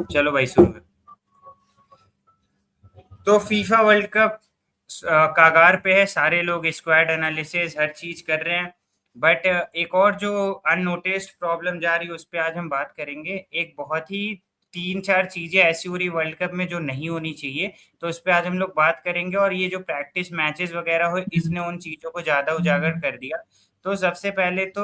चलो भाई शुरू कर। तो फीफा वर्ल्ड कप कागार पे है, सारे लोग स्क्वाड एनालिसिस हर चीज कर रहे हैं। बट एक और जो अननोटिस्ड प्रॉब्लम जा रही है उस पे आज हम बात करेंगे। एक बहुत ही तीन चार चीजें ऐसी हो रही वर्ल्ड कप में जो नहीं होनी चाहिए, तो उस पे आज हम लोग बात करेंगे। और ये जो प्रैक्टिस मैचेस वगैरह हो, इसने उन चीजों को ज्यादा उजागर कर दिया। तो सबसे पहले तो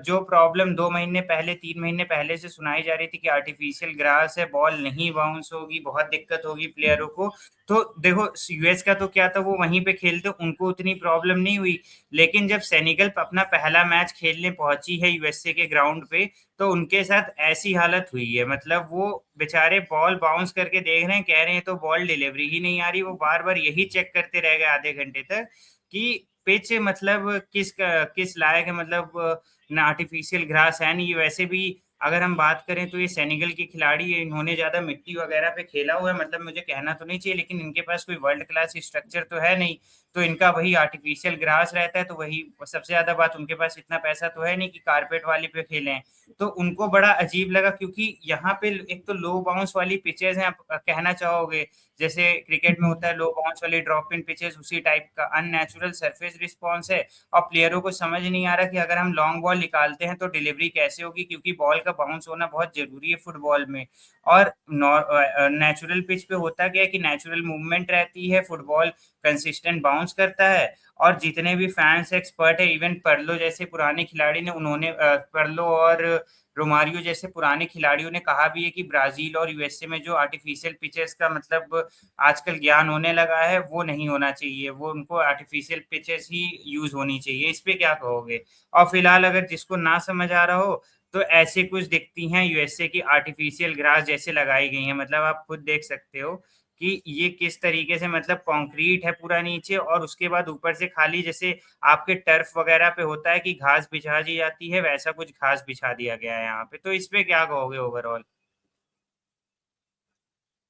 जो प्रॉब्लम 2 महीने पहले 3 महीने पहले से सुनाई जा रही थी कि आर्टिफिशियल ग्रास है, बॉल नहीं बाउंस होगी, बहुत दिक्कत होगी प्लेयरों को। तो देखो यूएस का तो क्या था, वो वहीं पे खेलते, उनको उतनी प्रॉब्लम नहीं हुई। लेकिन जब सेनेगल अपना पहला मैच खेलने पहुंची है यूएसए के ग्राउंड पे, तो उनके साथ ऐसी हालत हुई है। मतलब वो बेचारे बॉल बाउंस करके देख रहे हैं, कह रहे हैं तो बॉल डिलीवरी ही नहीं आ रही। वो बार बार यही चेक करते रह गए आधे घंटे तक कि पिच मतलब किस लायक है। मतलब ना आर्टिफिशियल ग्रास है नहीं। वैसे भी अगर हम बात करें तो ये सेनेगल के खिलाड़ी है, इन्होंने ज्यादा मिट्टी वगैरह पे खेला हुआ है। मतलब मुझे कहना तो नहीं चाहिए, लेकिन इनके पास कोई वर्ल्ड क्लास स्ट्रक्चर तो है नहीं। तो इनका वही आर्टिफिशियल ग्रास रहता है। तो वही सबसे ज्यादा बात, उनके पास इतना पैसा तो है नहीं कि कारपेट वाली पे खेलें। तो उनको बड़ा अजीब लगा, क्योंकि यहाँ पे एक तो लो बाउंस वाली पिचेस हैं। आप कहना चाहोगे जैसे क्रिकेट में होता है लो बाउंस वाली ड्रॉप इन पिचेस, उसी टाइप का अननेचुरल सरफेस रिस्पॉन्स है। और प्लेयरों को समझ नहीं आ रहा कि अगर हम लॉन्ग बॉल निकालते हैं तो डिलीवरी कैसे होगी, क्योंकि बॉल का बाउंस होना बहुत जरूरी है फुटबॉल में। और नेचुरल पिच पे होता क्या है कि नेचुरल मूवमेंट रहती है, फुटबॉल कंसिस्टेंट बाउंस करता है। और जितने भी फैंस एक्सपर्ट है, इवन पर्लो जैसे पुराने खिलाड़ी ने, उन्होंने पर्लो और रोमारियो जैसे पुराने खिलाड़ियों ने कहा भी है कि ब्राजील और यूएसए में जो आर्टिफिशियल पिचेस का मतलब आजकल ज्ञान होने लगा है, वो नहीं होना चाहिए। वो उनको आर्टिफिशियल पिचेस ही यूज होनी चाहिए। इस पे क्या कहोगे? और फिलहाल अगर जिसको ना समझ आ रहा हो, तो ऐसे कुछ दिखती हैं यूएसए की आर्टिफिशियल ग्रास जैसे लगाई गई हैं। मतलब आप खुद देख सकते हो कि ये किस तरीके से, मतलब कंक्रीट है पूरा नीचे, और उसके बाद ऊपर से खाली जैसे आपके टर्फ वगैरह पे होता है कि घास बिछा दी जाती है, वैसा कुछ घास बिछा दिया गया है यहाँ पे। तो इस पे क्या कहोगे ओवरऑल?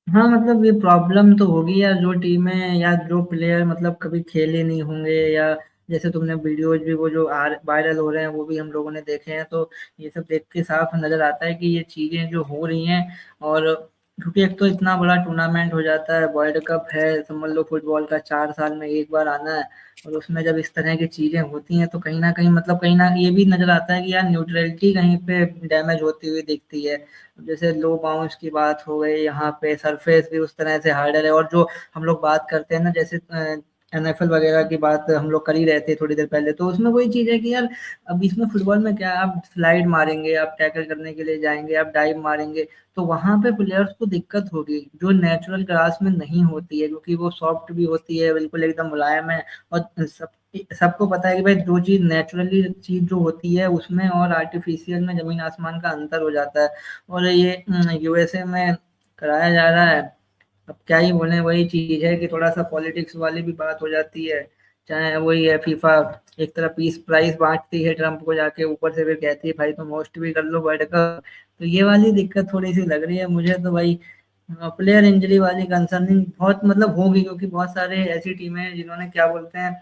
हाँ मतलब ये प्रॉब्लम तो होगी यार, जो टीमें या जो प्लेयर मतलब कभी खेले नहीं होंगे, या जैसे तुमने वीडियोज भी वो जो वायरल हो रहे हैं वो भी हम लोगों ने देखे हैं, तो ये सब देख के साफ नजर आता है कि ये चीजें जो हो रही हैं। और क्योंकि एक तो इतना बड़ा टूर्नामेंट हो जाता है, वर्ल्ड कप है, समझ लो फुटबॉल का 4 साल में एक बार आना है, और उसमें जब इस तरह की चीजें होती हैं तो कहीं ना कहीं मतलब कहीं ना ये भी नजर आता है कि यार न्यूट्रलिटी कहीं पे डैमेज होती हुई दिखती है। जैसे लो बाउंस की बात हो गई, यहाँ पे सरफेस भी उस तरह से हार्डर है। और जो हम लोग बात करते हैं ना, जैसे एनएफएल वगैरह की बात हम लोग कर ही रहे थे थोड़ी देर पहले, तो उसमें वही चीज है कि यार अब इसमें फुटबॉल में क्या है, आप स्लाइड मारेंगे, आप टैकल करने के लिए जाएंगे, आप डाइव मारेंगे, तो वहां पे प्लेयर्स को दिक्कत होगी जो नेचुरल ग्रास में नहीं होती है, क्योंकि वो सॉफ्ट भी होती है, बिल्कुल एकदम मुलायम है। और सबको पता है कि भाई जो चीज नेचुरली चीज जो होती है उसमें और आर्टिफिशियल में जमीन आसमान का अंतर हो जाता है। और ये यूएसए में कराया जा रहा है। अब क्या ही बोले, वही चीज है कि थोड़ा सा पॉलिटिक्स वाली भी बात हो जाती है। चाहे वही है फीफा एक तरह पीस प्राइज बांटती है ट्रम्प को जाके, ऊपर से फिर कहती है भाई तुम होस्ट भी कर लो वर्ल्ड कप। तो ये वाली दिक्कत थोड़ी सी लग रही है मुझे तो भाई। प्लेयर इंजरी वाली कंसर्निंग बहुत मतलब होगी, क्योंकि बहुत सारे ऐसी टीमें हैं जिन्होंने क्या बोलते हैं,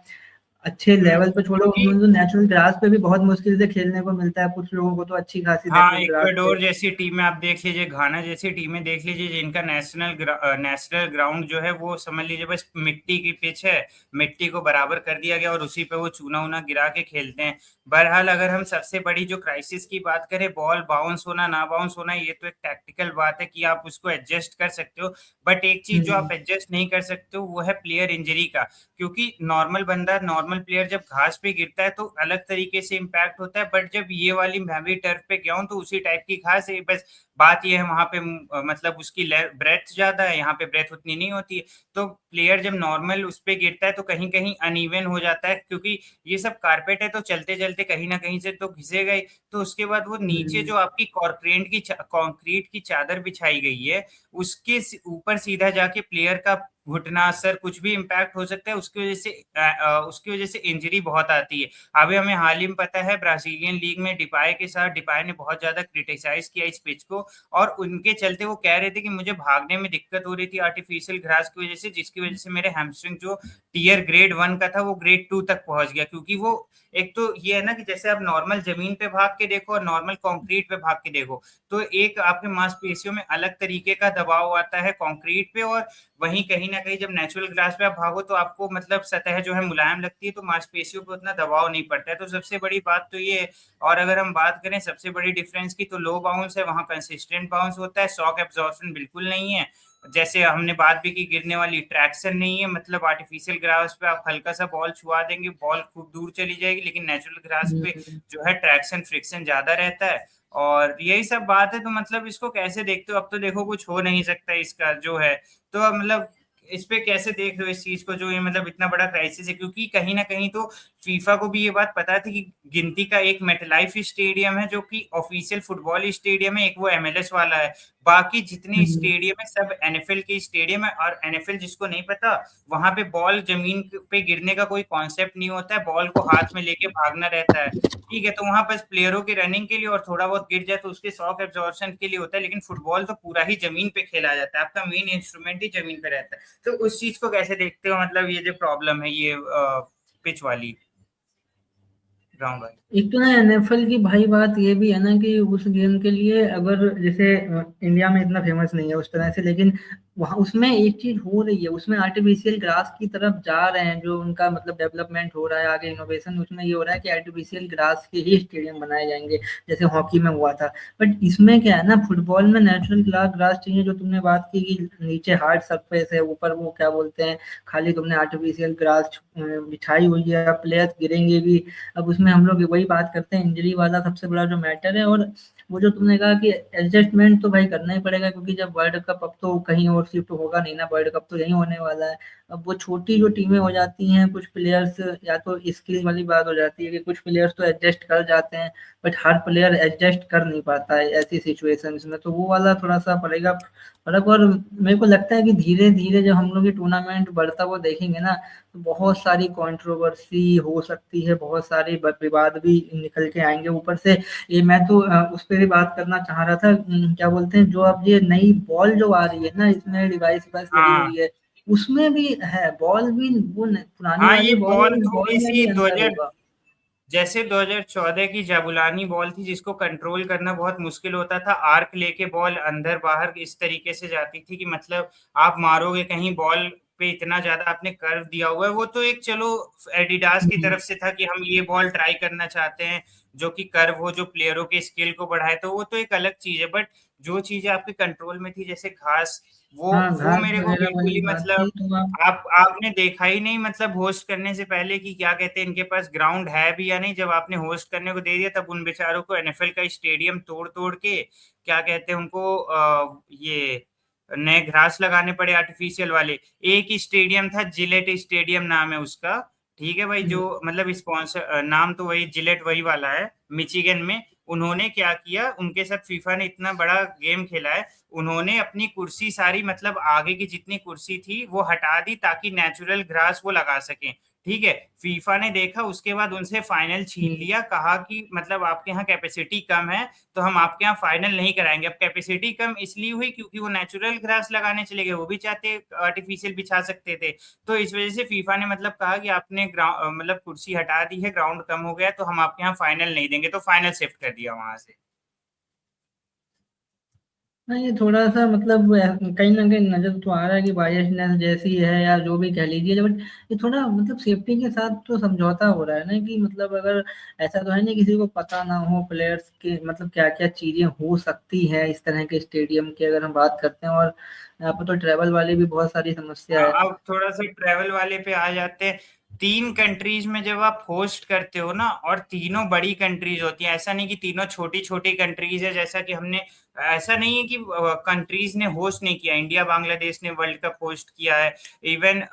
अच्छे लेवल पे छोड़ो, क्योंकि उन्होंने तो नेचुरल ग्रास पे भी बहुत मुश्किल से खेलने को मिलता है, कुछ लोगों को तो अच्छी खासी हाँ, नेचुरल ग्रास पे। इक्वाडोर जैसी टीमें आप देख लीजिए, घाना जैसी टीमें देख लीजिए, जिनका नेशनल ग्राउंड जो है वो समझ लीजिए बस मिट्टी की पिच है। मिट्टी को बराबर कर दिया गया और उसी पे वो चूना उना गिरा के खेलते हैं। बहरहाल अगर हम सबसे बड़ी जो क्राइसिस की बात करें, बॉल बाउंस होना ना बाउंस होना, ये तो एक टैक्टिकल बात है कि आप उसको एडजस्ट कर सकते हो। बट एक चीज जो आप हम्म। एडजस्ट नहीं कर सकते हो वो है प्लेयर इंजरी का। क्योंकि नॉर्मल बंदा, नॉर्मल प्लेयर जब घास पे गिरता है तो अलग तरीके से इम्पैक्ट होता है। बट जब ये वाली मैं भी टर्फ पे गया हूँ तो उसी टाइप की घास है। बस बात ये है वहां पे मतलब उसकी ब्रेथ ज्यादा है, यहाँ पे ब्रेथ उतनी नहीं होती है। तो प्लेयर जब नॉर्मल उस पे गिरता है तो कहीं कहीं अनइवन हो जाता है, क्योंकि ये सब कारपेट है तो चलते चलते कहीं ना कहीं से तो घिसेगा ही। तो उसके बाद वो नीचे हम्म। जो आपकी कंक्रीट की चादर बिछाई गई है, उसके ऊपर सीधा जाके प्लेयर का घुटना सर कुछ भी इम्पैक्ट हो सकता है, उसकी वजह से इंजरी बहुत आती है। अभी हमें हाल ही में पता है ब्राजीलियन लीग में डिपाई के साथ, डिपाई ने बहुत ज्यादा क्रिटिसाइज किया इस पिच को, और उनके चलते वो कह रहे थे कि मुझे भागने में दिक्कत हो रही थी आर्टिफिशियल ग्रास की वजह से, जिसकी वजह से मेरे हैमस्ट्रिंग जो टियर ग्रेड 1 का था वो ग्रेड 2 तक पहुंच गया। क्योंकि वो एक तो ये है ना कि जैसे आप नॉर्मल जमीन पे भाग के देखो और नॉर्मल कंक्रीट पे भाग के देखो, तो एक आपके मांसपेशियों में अलग तरीके का दबाव आता है कंक्रीट पे, और वहीं कहीं ना कहीं जब नेचुरल ग्रास पे आप भागो तो आपको मतलब सतह जो है मुलायम लगती है, तो मांसपेशियों पे उतना दबाव नहीं पड़ता है। तो सबसे बड़ी बात तो ये। और अगर हम बात करें सबसे बड़ी डिफरेंस की, तो लो बाउंस है वहां कंसिस्टेंट बाउंस होता है, शॉक एब्जॉर्प्शन बिल्कुल नहीं है। जैसे हमने बात भी की गिरने वाली, ट्रैक्शन नहीं है, मतलब आर्टिफिशियल ग्रास पे आप हल्का सा बॉल छुआ देंगे बॉल खूब दूर चली जाएगी, लेकिन नेचुरल ग्रास पे हम्म। जो है ट्रैक्शन फ्रिक्शन ज्यादा रहता है। और यही सब बात है। तो मतलब इसको कैसे देखते हो? अब तो देखो कुछ हो नहीं सकता इसका जो है। तो अब मतलब इस पे कैसे देख रहे हो इस चीज को, जो ये मतलब इतना बड़ा क्राइसिस है? क्योंकि कहीं ना कहीं तो फीफा को भी ये बात पता थी कि गिनती का एक मेटलाइफ स्टेडियम है जो कि ऑफिशियल फुटबॉल स्टेडियम है, एक वो एमएलएस वाला है, बाकी जितने हम्म। स्टेडियम है सब एनएफएल के स्टेडियम है। और एनएफएल जिसको नहीं पता, वहां पे बॉल जमीन पे गिरने का कोई कॉन्सेप्ट नहीं होता है, बॉल को हाथ में लेके भागना रहता है। ठीक है, तो वहां बस प्लेयरों की रनिंग के लिए और थोड़ा बहुत गिर जाए तो उसके शॉक एब्जॉर्प्शन के लिए होता है, लेकिन फुटबॉल तो पूरा ही जमीन पे खेला जाता है, आपका मेन इंस्ट्रूमेंट ही जमीन पे रहता है। तो उस चीज को कैसे देखते हो, मतलब ये जो प्रॉब्लम है ये पिच वाली, ग्राउंड वाली? एक तो ना एनएफएल की भाई बात ये भी है ना कि उस गेम के लिए अगर जैसे इंडिया में इतना फेमस नहीं है उस तरह से, लेकिन वहाँ उसमें एक चीज हो रही है, उसमें आर्टिफिशियल ग्रास की तरफ जा रहे हैं, जो उनका मतलब डेवलपमेंट हो रहा है आगे, इनोवेशन उसमें ये हो रहा है कि आर्टिफिशियल ग्रास के ही स्टेडियम बनाए जाएंगे, जैसे हॉकी में हुआ था। बट इसमें क्या है ना, फुटबॉल में नेचुरल ग्रास चाहिए, जो तुमने बात की कि नीचे हार्ड सरफेस है, ऊपर वो क्या बोलते हैं, खाली तुमने आर्टिफिशियल ग्रास बिछाई हुई है, प्लेयर्स गिरेंगे भी। अब उसमें हम लोग वही बात करते हैं, इंजरी वाला सबसे बड़ा जो मैटर है। और वो जो तुमने कहा कि एडजस्टमेंट तो भाई करना ही पड़ेगा, क्योंकि जब वर्ल्ड कप अब तो कहीं और शिफ्ट होगा नहीं ना, वर्ल्ड कप तो यही होने वाला है। अब वो छोटी जो टीमें हो जाती हैं, कुछ प्लेयर्स या तो स्किल वाली बात हो जाती है कि कुछ प्लेयर्स तो एडजस्ट कर जाते हैं, बट हर प्लेयर एडजस्ट कर नहीं पाता है ऐसी सिचुएशंस में, तो वो वाला थोड़ा सा पड़ेगा फर्क। और मेरे को लगता है कि धीरे धीरे जब हम लोग ये टूर्नामेंट बढ़ता हुआ देखेंगे ना, तो बहुत सारी कंट्रोवर्सी हो सकती है, बहुत सारे विवाद भी निकल के आएंगे ऊपर से। ये मैं तो उस पर भी बात करना चाह रहा था, क्या बोलते हैं, जो अब ये नई बॉल जो आ रही है ना, इसमें डिवाइस वाइस लगी हाँ हुई है, उसमें भी है बॉल भी वो पुरानी हाँ, वाली ये बॉल है, बॉल उस बॉल थोड़ी में भी सी अंतर होगा। जैसे 2014 की जाबुलानी बॉल थी जिसको कंट्रोल करना बहुत मुश्किल होता था, आर्क लेके बॉल अंदर बाहर इस तरीके से जाती थी कि मतलब आप मारोगे कहीं बॉल पे, इतना ज्यादा आपने कर्व दिया हुआ है। वो तो एक चलो एडिडास की हम्म। तरफ से था कि हम ये बॉल ट्राई करना चाहते हैं जो कि कर्व हो, जो प्लेयरों के स्किल को बढ़ाए, तो वो तो एक अलग चीज है। बट जो चीजें आपके कंट्रोल में थी जैसे घास, हाँ, वो घास मेरे को वगैरह बिल्कुल वाली ही बात थी, मतलब तो आप आपने देखा ही नहीं, मतलब होस्ट करने से पहले कि क्या कहते हैं इनके पास ग्राउंड है भी या नहीं। जब आपने होस्ट करने को दे दिया तब उन बेचारों को एनएफएल का स्टेडियम तोड़ तोड़ के क्या कहते हैं उनको ये नए घास लगाने पड़े आर्टिफिशियल वाले। एक ही स्टेडियम था, जिलेट स्टेडियम नाम है उसका। ठीक है भाई, जो मतलब स्पॉन्सर नाम तो वही जिलेट वही वाला है, मिचिगन में। उन्होंने क्या किया, उनके साथ फीफा ने इतना बड़ा गेम खेला है, उन्होंने अपनी कुर्सी सारी मतलब आगे की जितनी कुर्सी थी वो हटा दी ताकि नेचुरल ग्रास वो लगा सकें। ठीक है, फीफा ने देखा उसके बाद उनसे फाइनल छीन हम्म। लिया, कहा कि मतलब आपके यहाँ कैपेसिटी कम है तो हम आपके यहाँ फाइनल नहीं कराएंगे। अब कैपेसिटी कम इसलिए हुई क्योंकि वो नेचुरल ग्रास लगाने चले गए, वो भी चाहते आर्टिफिशियल बिछा सकते थे। तो इस वजह से फीफा ने मतलब कहा कि आपने ग्राउंड मतलब कुर्सी हटा दी है, ग्राउंड कम हो गया, तो हम आपके यहाँ फाइनल नहीं देंगे, तो फाइनल शिफ्ट कर दिया वहां से। हाँ, ये थोड़ा सा मतलब कहीं ना कहीं नजर तो आ रहा है कि बायसनेस जैसी है, या जो भी कह लीजिए, बट ये थोड़ा मतलब सेफ्टी के साथ तो समझौता हो रहा है ना, कि मतलब अगर ऐसा तो है नहीं किसी को पता ना हो प्लेयर्स के मतलब क्या क्या चीजें हो सकती हैं इस तरह के स्टेडियम की, अगर हम बात करते हैं। और यहाँ पर तो ट्रैवल वाली भी बहुत सारी समस्या है। अब थोड़ा सा ट्रेवल वाले पे आ जाते हैं। 3 कंट्रीज में जब आप होस्ट करते हो ना, और तीनों बड़ी कंट्रीज होती हैं, ऐसा नहीं कि तीनों छोटी छोटी कंट्रीज है जैसा कि हमने ऐसा नहीं है कि कंट्रीज ने होस्ट नहीं किया, इंडिया बांग्लादेश ने वर्ल्ड कप होस्ट किया है, इवन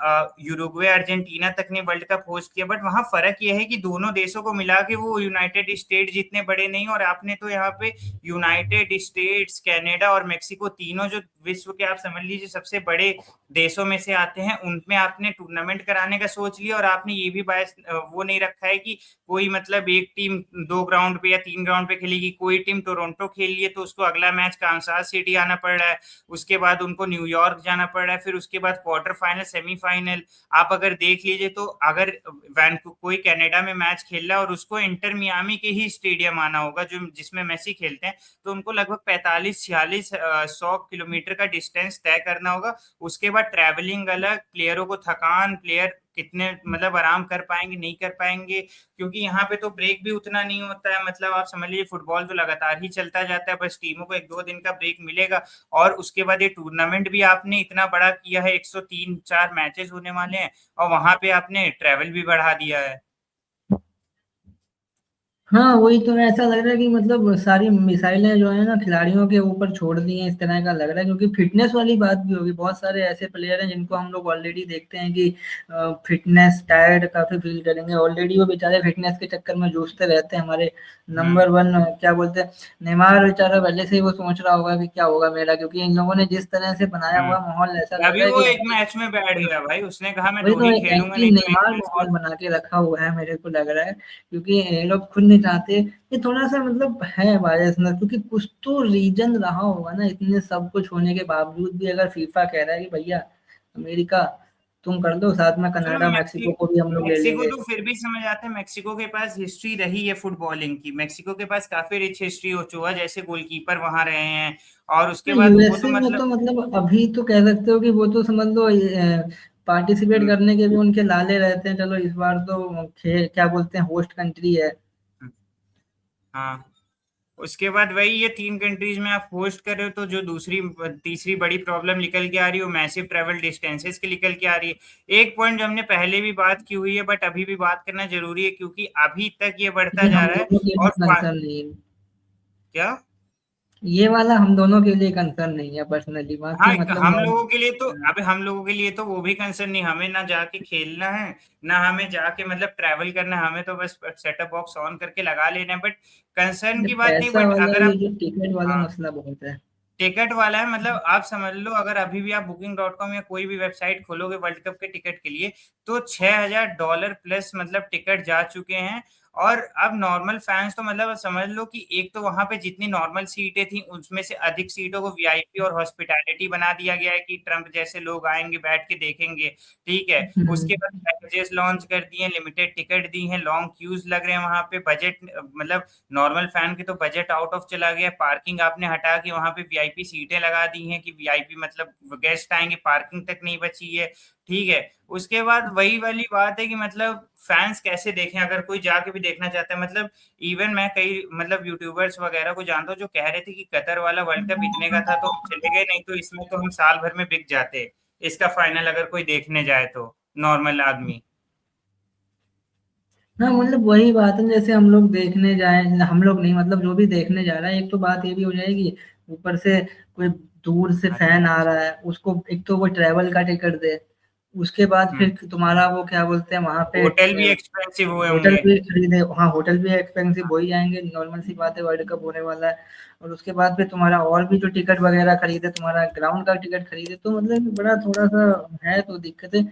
यूरुग्वे अर्जेंटीना तक ने वर्ल्ड कप होस्ट किया, बट वहां फर्क यह है कि दोनों देशों को मिला के वो यूनाइटेड स्टेट जितने बड़े नहीं। और आपने तो यहाँ पे यूनाइटेड स्टेट्स, कनाडा और मेक्सिको, तीनों जो विश्व के आप समझ लीजिए सबसे बड़े देशों में से आते हैं, उनमें आपने टूर्नामेंट कराने का सोच लिया। और आपने ये भी बायस वो नहीं रखा है कि कोई मतलब एक टीम 2 ग्राउंड पे या 3 ग्राउंड पे खेलेगी, कोई टीम टोरंटो खेल लिए तो उसको अगला मैच कांसास सिटी आना पड़ रहा है, उसके बाद उनको न्यूयॉर्क जाना पड़ रहा है, फिर उसके बाद क्वार्टर फाइनल, सेमीफाइनल। आप अगर देख लीजिए तो अगर कोई कनाडा में मैच खेल रहा है और उसको इंटर मियामी के ही स्टेडियम आना होगा जो जिसमें मेसी खेलते हैं, तो उनको लगभग 45-46 100 किलोमीटर का डिस्टेंस तय करना होगा। उसके बाद ट्रैवलिंग अलग, प्लेयरों को थकान, प्लेयर कितने मतलब आराम कर पाएंगे नहीं कर पाएंगे, क्योंकि यहाँ पे तो ब्रेक भी उतना नहीं होता है। मतलब आप समझ लीजिए फुटबॉल तो लगातार ही चलता जाता है, बस टीमों को 1-2 दिन का ब्रेक मिलेगा। और उसके बाद ये टूर्नामेंट भी आपने इतना बड़ा किया है, 103-104 मैचेस होने वाले हैं, और वहां पे आपने ट्रेवल भी बढ़ा दिया है। हाँ वही तो, ऐसा लग रहा है कि मतलब सारी मिसाइलें जो है ना खिलाड़ियों के ऊपर छोड़ दी हैं, इस तरह का लग रहा है। क्योंकि फिटनेस वाली बात भी होगी, बहुत सारे ऐसे प्लेयर हैं जिनको हम लोग ऑलरेडी देखते हैं कि फिटनेस टायर्ड काफी फील करेंगे, ऑलरेडी वो बेचारे फिटनेस के चक्कर में जूझते रहते हैं। हमारे हम्म। नंबर वन क्या बोलते हैं, नेमार बेचारा पहले से ही वो सोच रहा होगा कि क्या होगा मेरा, क्योंकि इन लोगों ने जिस तरह से बनाया हुआ हम्म। माहौल, ऐसा लग अभी रहा है वो कि एक मैच में बैठ गया भाई, उसने कहा मैं वही 2 तो ही एक खेलूंगा, एंटी नहीं तो एक नेमार मैच माहौल में। बना के रखा हुआ है मेरे को लग रहा है। क्योंकि ये लोग खुद नहीं चाहते, ये थोड़ा सा मतलब है बायस ना, क्योंकि कुछ तो रीजन रहा होगा ना, इतने सब कुछ होने के बावजूद भी अगर फीफा कह रहा है कि भैया अमेरिका तुम कर दो, साथ में चलो कनाडा मैक्सिको को भी हम लोग ले मेक्सिको लेंगे। तो फिर भी समझ आते हैं, मेक्सिको के पास हिस्ट्री रही है फुटबॉलिंग की, मेक्सिको के पास काफी रिच हिस्ट्री हो चुका है, जैसे गोलकीपर वहां रहे हैं। और उसके बाद वो तो यूएसए में तो मतलब। मतलब अभी तो कह सकते हो कि वो तो समझ लो पार्टिसिपेट हम्म। करने के भी उनके लाले रहते हैं। चलो इस बार तो क्या बोलते हैं, होस्ट कंट्री है। हाँ। उसके बाद वही ये 3 कंट्रीज में आप होस्ट कर रहे हो, तो जो दूसरी तीसरी बड़ी प्रॉब्लम निकल के आ रही है वो मैसिव ट्रेवल डिस्टेंसेस की निकल के आ रही है। एक पॉइंट जो हमने पहले भी बात की हुई है बट अभी भी बात करना जरूरी है, क्योंकि अभी तक ये बढ़ता ये जा हम रहा है। दोनों के लिए और कंसर्न नहीं है। क्या। ये वाला हम दोनों के लिए कंसर्न नहीं है पर्सनली, हाँ, बाकी मतलब हम लोगों के लिए तो, नॉर्मल। अभी हम लोगों के लिए तो वो भी कंसर्न नहीं, हमें ना जाके खेलना है, ना हमें जाके मतलब ट्रैवल करना है, हमें तो बस सेटअप बॉक्स ऑन करके लगा लेना है। बट कंसर्न ये की बात नहीं, पैसा बट वाला, अगर ये आप। जो टिकट वाला हाँ, मसला बहुत है। टिकट वाला है, मतलब आप समझ लो अगर अभी भी आप booking.com या कोई भी वेबसाइट खोलोगे वर्ल्ड कप के टिकट के लिए, तो $6,000 प्लस मतलब टिकट जा चुके हैं। और अब नॉर्मल फैंस तो मतलब समझ लो कि एक तो वहां पे जितनी नॉर्मल सीटें थी उसमें से अधिक सीटों को वीआईपी और हॉस्पिटैलिटी बना दिया गया है कि ट्रम्प जैसे लोग आएंगे बैठ के देखेंगे। ठीक है। उसके बाद पैकेजेस लॉन्च कर दिए, लिमिटेड टिकट दी हैं, लॉन्ग क्यूज लग रहे हैं वहां पे, बजट मतलब नॉर्मल फैन के तो बजट आउट ऑफ चला गया। पार्किंग आपने हटा के वहां पे वीआईपी सीटें लगा दी हैं कि वीआईपी मतलब गेस्ट आएंगे, पार्किंग तक नहीं बची है। ठीक है। उसके बाद वही वाली बात है कि मतलब फैंस कैसे देखें, अगर कोई जाके भी देखना चाहता है। मतलब इवन मैं कई मतलब यूट्यूबर्स वगैरह को जानता हूँ जो कह रहे थे कि कतर वाला वर्ल्ड कप इतने का था तो हम चले गए, नहीं तो इसमें तो हम साल भर में बिक जाते इसका फाइनल, अगर कोई देखने जाए तो नॉर्मल आदमी। हाँ मतलब वही बात है, जैसे हम लोग देखने जाए, हम लोग नहीं मतलब जो भी देखने जा रहा है, एक तो बात ये भी हो जाएगी, ऊपर से कोई दूर से अरे फैन यार। आ रहा है, उसको एक तो वो ट्रैवल का टिकट दे, उसके बाद हम्म। फिर तुम्हारा वो क्या बोलते हैं वहां पे होटल भी एक्सपेंसिव हुए होटल होंगे। भी खरीदे। हाँ होटल भी एक्सपेंसिव हो ही जाएंगे, नॉर्मल सी बात है, वर्ल्ड कप होने वाला है। और उसके बाद फिर तुम्हारा और भी जो टिकट वगैरह खरीदे, तुम्हारा ग्राउंड का टिकट खरीदे, तो मतलब बड़ा थोड़ा सा है तो दिक्कत है।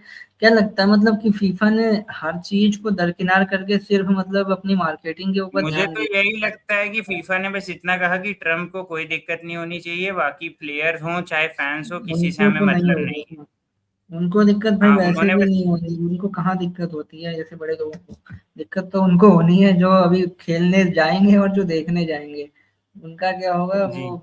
क्या लगता है मतलब कि फीफा ने हर चीज को दरकिनार करके सिर्फ मतलब अपनी मार्केटिंग के ऊपर मुझे ध्यान तो दिया? यही लगता है कि फीफा ने बस इतना कहा कि ट्रम्प को कोई दिक्कत नहीं होनी चाहिए, बाकी प्लेयर्स हों चाहे फैंस हो किसी से उनको हमें तो नहीं मतलब होगी नहीं है। ना। उनको दिक्कत भाई हाँ, वैसे उन्होंने भी बस। नहीं होगी, उनको कहाँ दिक्कत होती है जैसे बड़े लोगों को। दिक्कत तो उनको होनी है जो अभी खेलने जाएंगे और जो देखने जाएंगे, उनका क्या होगा जी। वो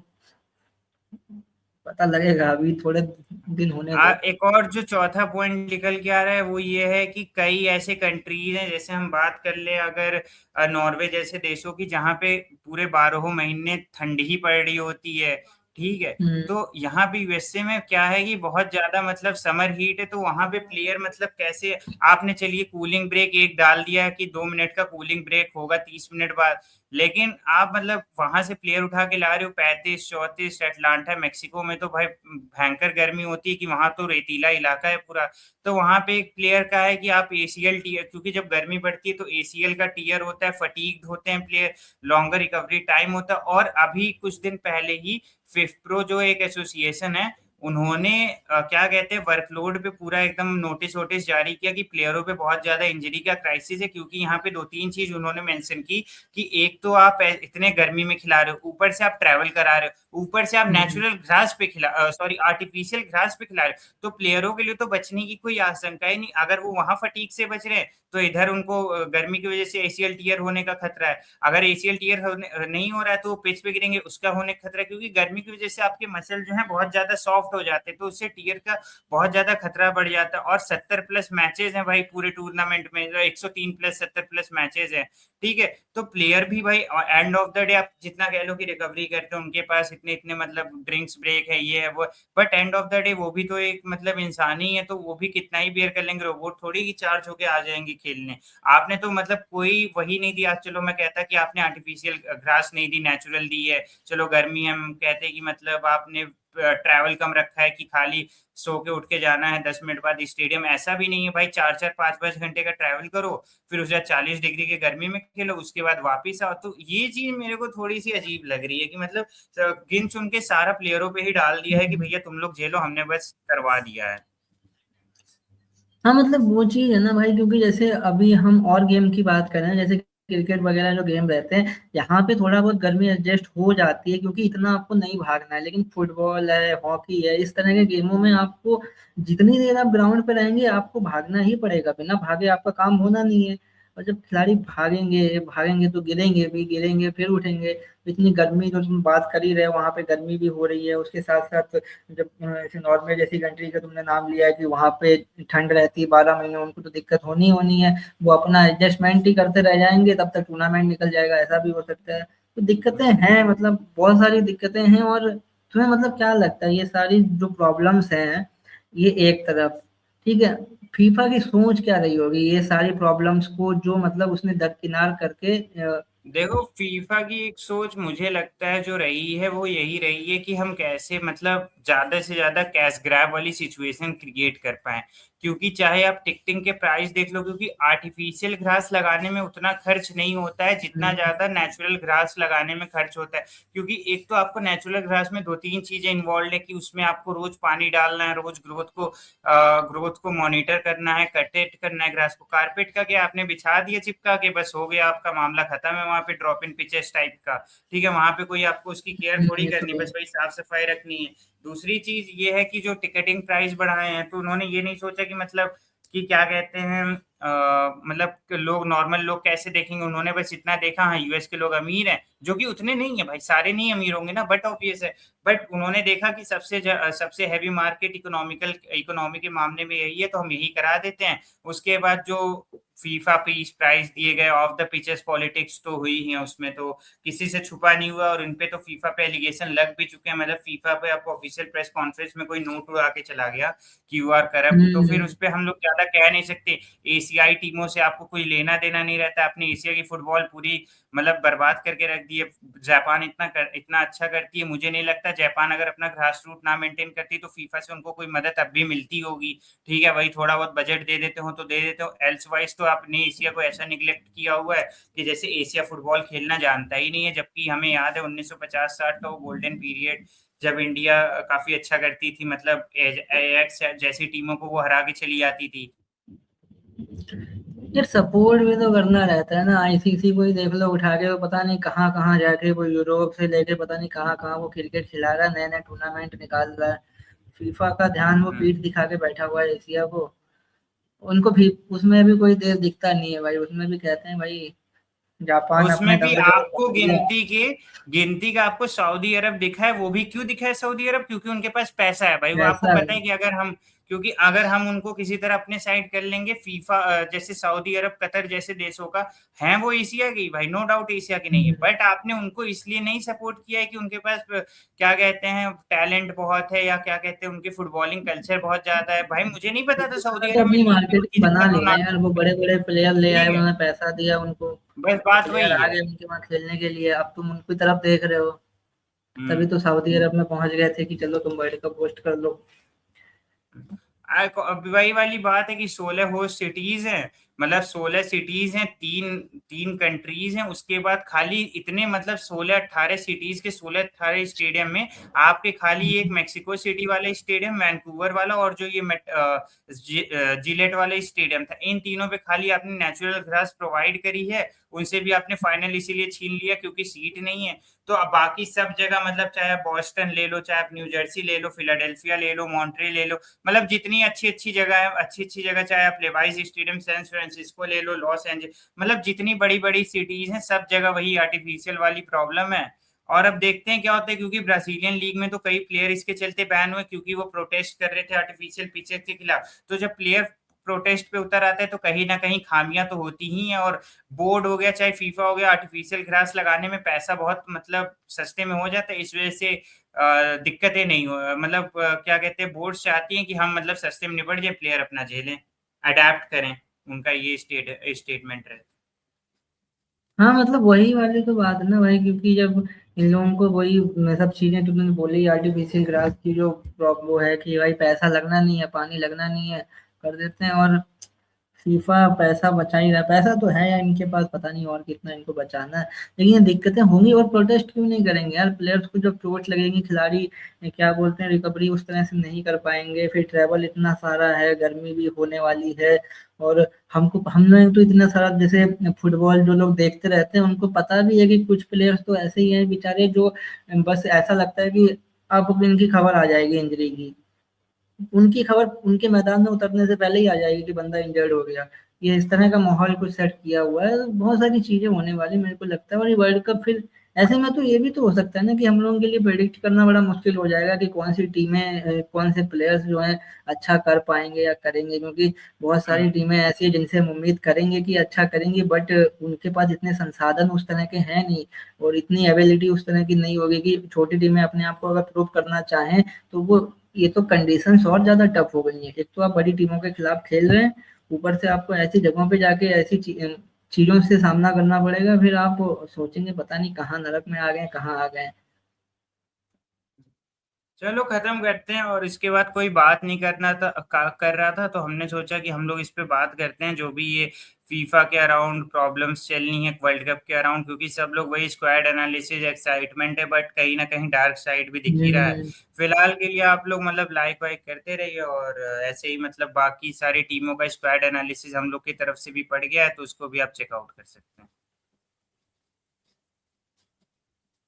पता लगेगा, अभी थोड़े दिन होने दो। एक और जो चौथा पॉइंट निकल के आ रहा है वो ये है कि कई ऐसे कंट्रीज हैं, जैसे हम बात कर ले अगर नॉर्वे जैसे देशों की, जहाँ पे पूरे 12 महीने ठंड ही पड़ रही होती है। ठीक है। हम्म। तो यहाँ पे यूएसए में क्या है कि बहुत ज्यादा मतलब समर हीट है, तो वहां पे प्लेयर मतलब कैसे, आपने चलिए कूलिंग ब्रेक एक डाल दिया है कि 2 मिनट का कूलिंग ब्रेक होगा 30 मिनट बाद, लेकिन आप मतलब वहां से प्लेयर उठा के ला रहे हो 35-34, एटलांटा मेक्सिको में तो भाई भयंकर गर्मी होती है कि वहां तो रेतीला इलाका है पूरा। तो वहां पे एक प्लेयर का है कि आप एसीएल टीयर, क्योंकि जब गर्मी बढ़ती है तो एसीएल का टीयर होता है, फटीग्ड होते हैं प्लेयर, लॉन्गर रिकवरी टाइम होता है। और अभी कुछ दिन पहले ही फिफप्रो जो एक एसोसिएशन है, उन्होंने क्या कहते हैं वर्कलोड पे पूरा एकदम नोटिस वोटिस जारी किया कि प्लेयरों पे बहुत ज्यादा इंजरी का क्राइसिस है, क्योंकि यहाँ पे दो तीन चीज उन्होंने मेंशन की कि एक तो आप इतने गर्मी में खिला रहे हो, ऊपर से आप ट्रैवल करा रहे हो, ऊपर से आप हम्म, नेचुरल घास पे खिला सॉरी आर्टिफिशियल घास पे खिला रहे हो। तो प्लेयरों के लिए तो बचने की कोई आशंका ही नहीं। अगर वो वहां फटीक से बच रहे हैं तो इधर उनको गर्मी की वजह से एसीएल टीयर होने का खतरा है। अगर एसीएल टीयर नहीं हो रहा है तो वो पिच पे गिरेंगे, उसका होने का खतरा है, क्योंकि गर्मी की वजह से आपके मसल जो है बहुत ज्यादा सॉफ्ट हो जाते हैं, तो उससे टीयर का बहुत ज्यादा खतरा बढ़ जाता है। और 70+ मैचेस हैं भाई पूरे टूर्नामेंट में, 103+ 70+ मैचेस हैं। ठीक है, तो प्लेयर भी भाई एंड ऑफ द डे आप जितना कह लो कि रिकवरी करते हो, उनके पास इतने इतने मतलब ड्रिंक्स ब्रेक है, ये है वो, but end of the day वो भी तो एक मतलब इंसान ही है, तो वो भी कितना ही बियर कर लेंगे, रोबोट थोड़ी की चार्ज होके आ जाएंगे खेलने। आपने तो मतलब कोई वही नहीं दिया। चलो मैं कहता कि आपने आर्टिफिशियल ग्रास नहीं दी, नेचुरल दी है, चलो गर्मी है, हम कहते हैं कि मतलब आपने ट्रैवल कम रखा है कि खाली सो के उठ के जाना है 10 मिनट बाद स्टेडियम, ऐसा भी नहीं है भाई। 4-4 5-5 घंटे का ट्रैवल करो, फिर उसके बाद 40 डिग्री के गर्मी में खेलो, उसके बाद वापिस आओ। तो ये चीज मेरे को थोड़ी सी अजीब लग रही है कि मतलब गिन चुन के सारा प्लेयरों पे ही डाल दिया है कि हम्म। भैया तुम लोग झेलो, हमने बस करवा दिया है। हाँ, मतलब वो चीज़ है ना भाई, क्योंकि जैसे अभी हम और गेम की बात करें, जैसे क्रिकेट वगैरह जो गेम रहते हैं, यहाँ पे थोड़ा बहुत गर्मी एडजस्ट हो जाती है, क्योंकि इतना आपको नहीं भागना है। लेकिन फुटबॉल है, हॉकी है, इस तरह के गेमों में आपको जितनी देर आप ग्राउंड पे रहेंगे आपको भागना ही पड़ेगा, बिना भागे आपका काम होना नहीं है। और जब खिलाड़ी भागेंगे भागेंगे तो गिरेंगे भी, गिरेंगे फिर उठेंगे। इतनी गर्मी जो तुम बात कर ही रहे हो, वहाँ पे गर्मी भी हो रही है, उसके साथ साथ जब ऐसे नॉर्वे जैसी कंट्री का तुमने नाम लिया है कि वहाँ पे ठंड रहती है 12 महीने, उनको तो दिक्कत होनी ही होनी है। वो अपना एडजस्टमेंट ही करते रह जाएंगे, तब तक टूर्नामेंट निकल जाएगा, ऐसा भी हो सकता है। तो दिक्कतें हैं, मतलब बहुत सारी दिक्कतें हैं। और तुम्हें मतलब क्या लगता है, ये सारी जो प्रॉब्लम्स हैं, ये एक तरफ ठीक है, फीफा की सोच क्या रही होगी ये सारी प्रॉब्लम्स को जो मतलब उसने दरकिनार करके देखो फीफा की एक सोच मुझे लगता है जो रही है वो यही रही है कि हम कैसे मतलब ज्यादा से ज्यादा कैश ग्रैब वाली सिचुएशन क्रिएट कर पाए। क्योंकि चाहे आप टिकटिंग के प्राइस देख लो, क्योंकि आर्टिफिशियल घास लगाने में उतना खर्च नहीं होता है जितना ज्यादा नेचुरल घास लगाने में खर्च होता है। क्योंकि एक तो आपको नेचुरल घास में दो तीन चीजें इन्वॉल्व है कि उसमें आपको रोज पानी डालना है, रोज ग्रोथ को मॉनिटर करना है, कटेट करना है ग्रास को। कारपेट का क्या, आपने बिछा दिया चिपका के, बस हो गया आपका मामला खत्म है। वहां पे ड्रॉप इन पिचेस टाइप का, ठीक है, वहां पे कोई आपको उसकी केयर थोड़ी ये करनी, तो बस वही साफ सफाई रखनी है। दूसरी चीज ये है कि जो टिकटिंग प्राइस बढ़ाए हैं तो उन्होंने ये नहीं सोचा कि मतलब कि क्या कहते हैं मतलब कि लोग, नॉर्मल लोग कैसे देखेंगे। उन्होंने बस इतना देखा, हाँ यूएस के लोग अमीर हैं, जो कि उतने नहीं है भाई, सारे नहीं अमीर होंगे ना, बट ऑब्वियस है। बट उन्होंने देखा कि सबसे हैवी मार्केट इकोनॉमी के मामले में यही है, तो हम यही करा देते हैं। उसके बाद जो फीफा पीस प्राइज दिए गए, ऑफ द पिचेस पॉलिटिक्स तो हुई ही है उसमें, तो किसी से छुपा नहीं हुआ। और इनपे तो फीफा पे एलिगेशन लग भी चुके हैं, मतलब फीफा पे आपको ऑफिशियल प्रेस कॉन्फ्रेंस में कोई नोट उड़ा के चला गया कि यू आर करप्ट, तो फिर हम्म उस पर हम लोग ज्यादा कह नहीं सकते। एशियाई टीमों से आपको कोई लेना देना नहीं रहता, अपने एशिया की फुटबॉल पूरी मतलब बर्बाद करके रख दी है। जापान इतना अच्छा करती है, मुझे नहीं लगता जापान अगर अपना ग्रास रूट ना मेंटेन करती तो फीफा से उनको कोई मदद अब भी मिलती होगी। ठीक है, वही थोड़ा बहुत बजट दे देते हो तो दे देते हो, एल्स वाइज तो आपने एशिया को ऐसा निग्लेक्ट किया हुआ है कि जैसे एशिया फुटबॉल खेलना जानता ही नहीं है। जबकि हमें याद है 1950-60 का वो गोल्डन पीरियड, जब इंडिया काफी अच्छा करती थी, मतलब एजेक्स जैसी टीमों को वो हरा के चली जाती थी। यार, सपोर्ट भी तो करना रहता है ना। आईसीसी को ही देख लो, उठा के वो पता नहीं कहाँ कहाँ जाके, वो यूरोप से लेके पता नहीं कहाँ कहाँ वो क्रिकेट खिला रहा है, नए नए टूर्नामेंट निकाल रहा है। फीफा का ध्यान वो हम्म। पीठ दिखा के बैठा हुआ है एशिया को। उनको भी उसमें भी कोई देर दिखता नहीं है भाई, उसमें भी कहते हैं भाई जापान अपने उसमें भी दम पे तो आपको पहुंच गया। गिनती का आपको सऊदी अरब दिखा है। वो भी क्यों दिखा है सऊदी अरब, क्योंकि उनके पास पैसा है भाई। वो आपको ऐसा है। पता है कि अगर हम उनको किसी तरह अपने साइड कर लेंगे, फीफा जैसे सऊदी अरब कतर जैसे देशों का है, वो एशिया की भाई, नो डाउट एशिया की नहीं है, हम्म, बट आपने उनको इसलिए नहीं सपोर्ट किया है कि उनके पास क्या कहते हैं टैलेंट बहुत है, या क्या कहते हैं उनकी फुटबॉलिंग कल्चर बहुत ज्यादा है। भाई मुझे नहीं पता था उन्होंने सऊदी तो अरब में अपनी लीग मार्केटिंग होती है बना जितना ली ना यार, टूर्नामेंट वो होते हैं। बड़े बड़े प्लेयर ले आए, ठीक है, उन्होंने पैसा दिया उनको। बस बात प्लेयर वही आ है। गए उनके वहाँ खेलने के लिए, अब तुम उनकी तरफ देख रहे हो। तभी हम्म। तो सऊदी अरब में पहुंच गए थे कि चलो तुम वर्ल्ड कप होस्ट कर लो। अब वही वाली बात है कि 16 होस्ट सिटीज हैं, मतलब 16 सिटीज हैं, तीन तीन कंट्रीज हैं, उसके बाद खाली इतने मतलब 16-18 सिटीज के 16-18 स्टेडियम में आपके खाली एक मेक्सिको सिटी वाला स्टेडियम, वैंकूवर वाला, और जो ये जिलेट वाला स्टेडियम था, इन तीनों पे खाली आपने नेचुरल ग्रास प्रोवाइड करी है। उनसे भी आपने फाइनल इसीलिए छीन लिया क्योंकि सीट नहीं है। तो अब बाकी सब जगह, मतलब चाहे आप बॉस्टन ले लो, चाहे आप न्यू जर्सी ले लो, फिलाडेल्फिया ले लो, मॉन्ट्रियल ले लो, मतलब जितनी अच्छी अच्छी जगह है, अच्छी अच्छी जगह, चाहे आप लेवाइस स्टेडियम सैन फ्रांसिस्को ले लो, लॉस एंजल्स, मतलब जितनी बड़ी बड़ी सिटीज हैं सब जगह वही आर्टिफिशियल वाली प्रॉब्लम है। और अब देखते हैं क्या होता है, क्योंकि ब्राजीलियन लीग में तो कई प्लेयर इसके चलते बैन हुए क्योंकि वो प्रोटेस्ट कर रहे थे आर्टिफिशियल पिचेस के खिलाफ। तो जब प्लेयर प्रोटेस्ट पे उतर आते हैं तो कहीं ना कहीं खामियां तो होती ही हैं। और बोर्ड हो गया चाहे फीफा हो गया, आर्टिफिशियल ग्रास लगाने में पैसा बहुत मतलब सस्ते में हो जाता है, इस वजह से दिक्कतें नहीं हो, मतलब क्या कहते हैं, बोर्ड चाहती हैं कि हम मतलब सस्ते में निपट जाए, प्लेयर अपना झेलें, अडेप्ट करें, उनका ये स्टेटमेंट रहता हाँ मतलब वही वाली तो बात है ना भाई, क्योंकि जब इन लोगों को वही सब चीजें तुमने बोली, आर्टिफिशियल ग्रास की जो प्रॉब्लम वो है कि भाई पैसा लगना नहीं है, पानी लगना नहीं है, कर देते हैं। और फीफा पैसा बचा ही रहा है, पैसा तो है यार इनके पास, पता नहीं और कितना इनको बचाना है। लेकिन ये दिक्कतें होंगी, और प्रोटेस्ट क्यों नहीं करेंगे यार? प्लेयर्स को जब चोट लगेगी, खिलाड़ी क्या बोलते हैं, रिकवरी उस तरह से नहीं कर पाएंगे, फिर ट्रैवल इतना सारा है, गर्मी भी होने वाली है। और हम लोग तो इतना सारा, जैसे फुटबॉल जो लोग देखते रहते हैं उनको पता भी है कि कुछ प्लेयर्स तो ऐसे ही हैं बेचारे, जो बस ऐसा लगता है कि अब इनकी खबर आ जाएगी इंजरी की, उनकी खबर उनके मैदान में उतरने से पहले ही आ जाएगी कि बंदा इंजर्ड हो गया। ये इस तरह का माहौल कुछ सेट किया हुआ है, तो बहुत सारी चीजें होने वाली मेरे को लगता है। और ये वर्ल्ड कप फिर ऐसे में तो ये भी तो हो सकता है ना कि हम लोगों के लिए प्रेडिक्ट करना बड़ा मुश्किल हो जाएगा कि कौन सी टीमें, कौन से प्लेयर्स जो हैं अच्छा कर पाएंगे या करेंगे, क्योंकि बहुत है। सारी टीमें ऐसी हैं जिनसे हम उम्मीद करेंगे कि अच्छा करेंगी, बट उनके पास इतने संसाधन उस तरह के हैं नहीं, और इतनी एबिलिटी उस तरह की नहीं होगी कि छोटी टीमें अपने आप को अगर प्रूव करना चाहें तो वो, ये तो कंडीशंस और ज्यादा टफ हो गई हैं। एक तो आप बड़ी टीमों के खिलाफ खेल रहे हैं, ऊपर से आपको ऐसी जगहों पे जाके ऐसी चीजों से सामना करना पड़ेगा, फिर आप सोचेंगे पता नहीं कहाँ नरक में आ गए, कहाँ आ गए। चलो खत्म करते हैं, और इसके बाद कोई बात नहीं करना था, कर रहा था, तो हमने सोचा कि हम लोग इस पे बात करते हैं, जो भी ये फीफा के अराउंड प्रॉब्लम्स चलनी है वर्ल्ड कप के अराउंड, क्योंकि सब लोग वही स्क्वाड एनालिसिस एक्साइटमेंट है, बट कहीं ना कहीं डार्क साइड भी दिख ही रहा है। हम्म। फिलहाल के लिए आप लोग मतलब लाइक वाइक करते रहिए, और ऐसे ही मतलब बाकी सारी टीमों का स्क्वाड एनालिसिस हम लोग की तरफ से भी पड़ गया है, तो उसको भी आप चेकआउट कर सकते हैं।